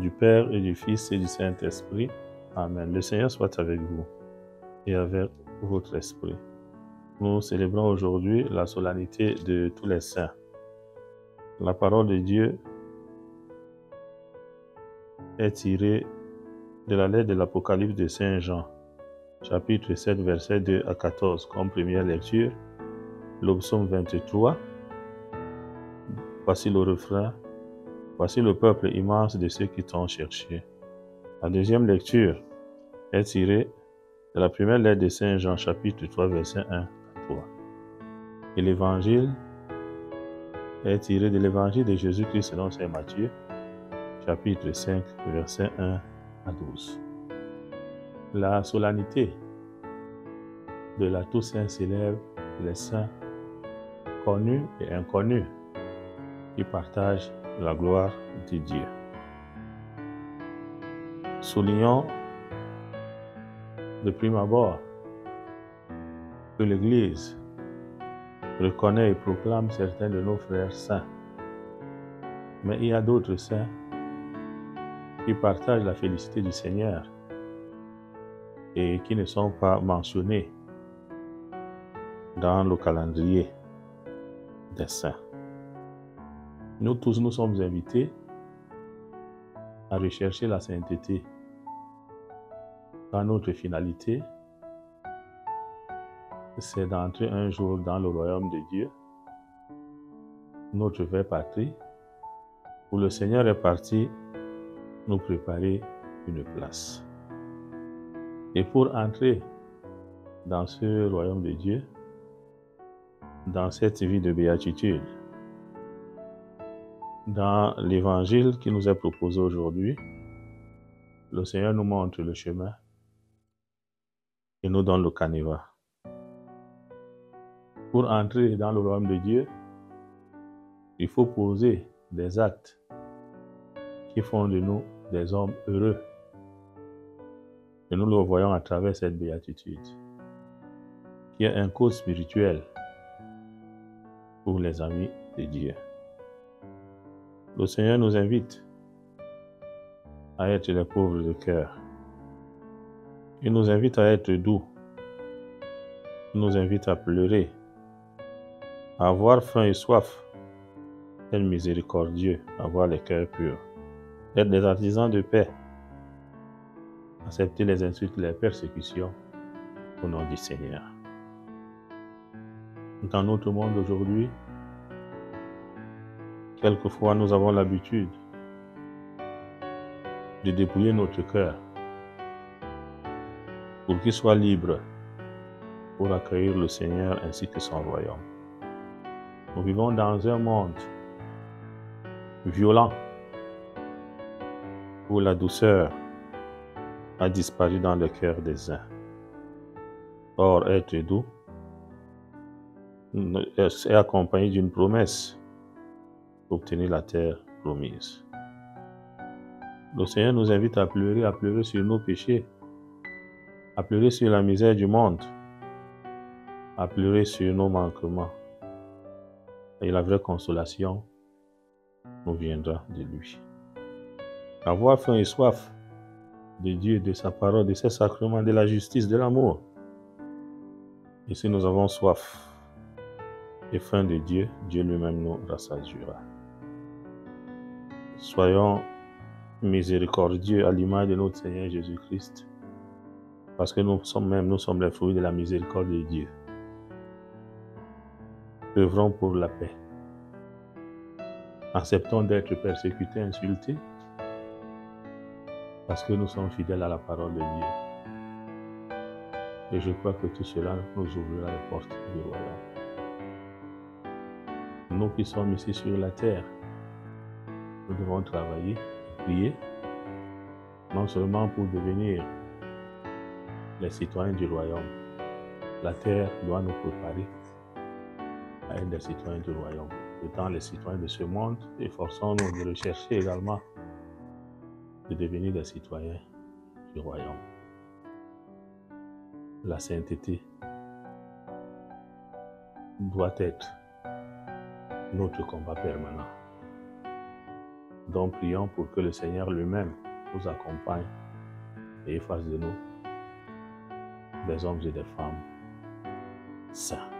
du Père et du Fils et du Saint-Esprit. Amen. Le Seigneur soit avec vous et avec votre esprit. Nous célébrons aujourd'hui la solennité de tous les saints. La parole de Dieu est tirée de la lettre de l'Apocalypse de Saint Jean, chapitre 7, versets 2 à 14, comme première lecture. Le psaume 23. Voici le refrain. Voici le peuple immense de ceux qui t'ont cherché. La deuxième lecture est tirée de la première lettre de Saint Jean, chapitre 3, versets 1 à 3. Et l'évangile est tiré de l'évangile de Jésus-Christ selon Saint Matthieu, chapitre 5, versets 1 à 12. La solennité de la Toussaint célèbre les saints connus et inconnus qui partagent la gloire de Dieu. Soulignons de prime abord que l'Église reconnaît et proclame certains de nos frères saints. Mais il y a d'autres saints qui partagent la félicité du Seigneur et qui ne sont pas mentionnés dans le calendrier des saints. Nous tous, nous sommes invités à rechercher la sainteté dans notre finalité, c'est d'entrer un jour dans le royaume de Dieu, notre vraie patrie, où le Seigneur est parti nous préparer une place. Et pour entrer dans ce royaume de Dieu, dans cette vie de béatitude, dans l'évangile qui nous est proposé aujourd'hui, le Seigneur nous montre le chemin et nous donne le canevas. Pour entrer dans le royaume de Dieu, il faut poser des actes qui font de nous des hommes heureux. Et nous le voyons à travers cette béatitude, qui est un code spirituel pour les amis de Dieu. Le Seigneur nous invite à être les pauvres de cœur. Il nous invite à être doux. Il nous invite à pleurer, à avoir faim et soif, être miséricordieux, à avoir les cœurs purs, être des artisans de paix, accepter les insultes, les persécutions au nom du Seigneur. Dans notre monde aujourd'hui, quelquefois nous avons l'habitude de dépouiller notre cœur pour qu'il soit libre pour accueillir le Seigneur ainsi que son royaume. Nous vivons dans un monde violent où la douceur a disparu dans le cœur des uns. Or, être doux est accompagné d'une promesse pour obtenir la terre promise. Le Seigneur nous invite à pleurer sur nos péchés, à pleurer sur la misère du monde, à pleurer sur nos manquements. Et la vraie consolation nous viendra de lui. Avoir faim et soif de Dieu, de sa parole, de ses sacrements, de la justice, de l'amour. Et si nous avons soif et faim de Dieu, Dieu lui-même nous rassasiera. Soyons miséricordieux à l'image de notre Seigneur Jésus-Christ, parce que nous sommes les fruits de la miséricorde de Dieu. Œuvrons pour la paix. Acceptons d'être persécutés, insultés, parce que nous sommes fidèles à la parole de Dieu. Et je crois que tout cela nous ouvrira les portes du royaume. Nous qui sommes ici sur la terre, nous devons travailler et prier, non seulement pour devenir les citoyens du royaume. La terre doit nous préparer à être des citoyens du royaume. Étant les citoyens de ce monde, efforçons-nous de rechercher également de devenir des citoyens du royaume. La sainteté doit être notre combat permanent. Donc prions pour que le Seigneur lui-même nous accompagne et fasse de nous des hommes et des femmes saints.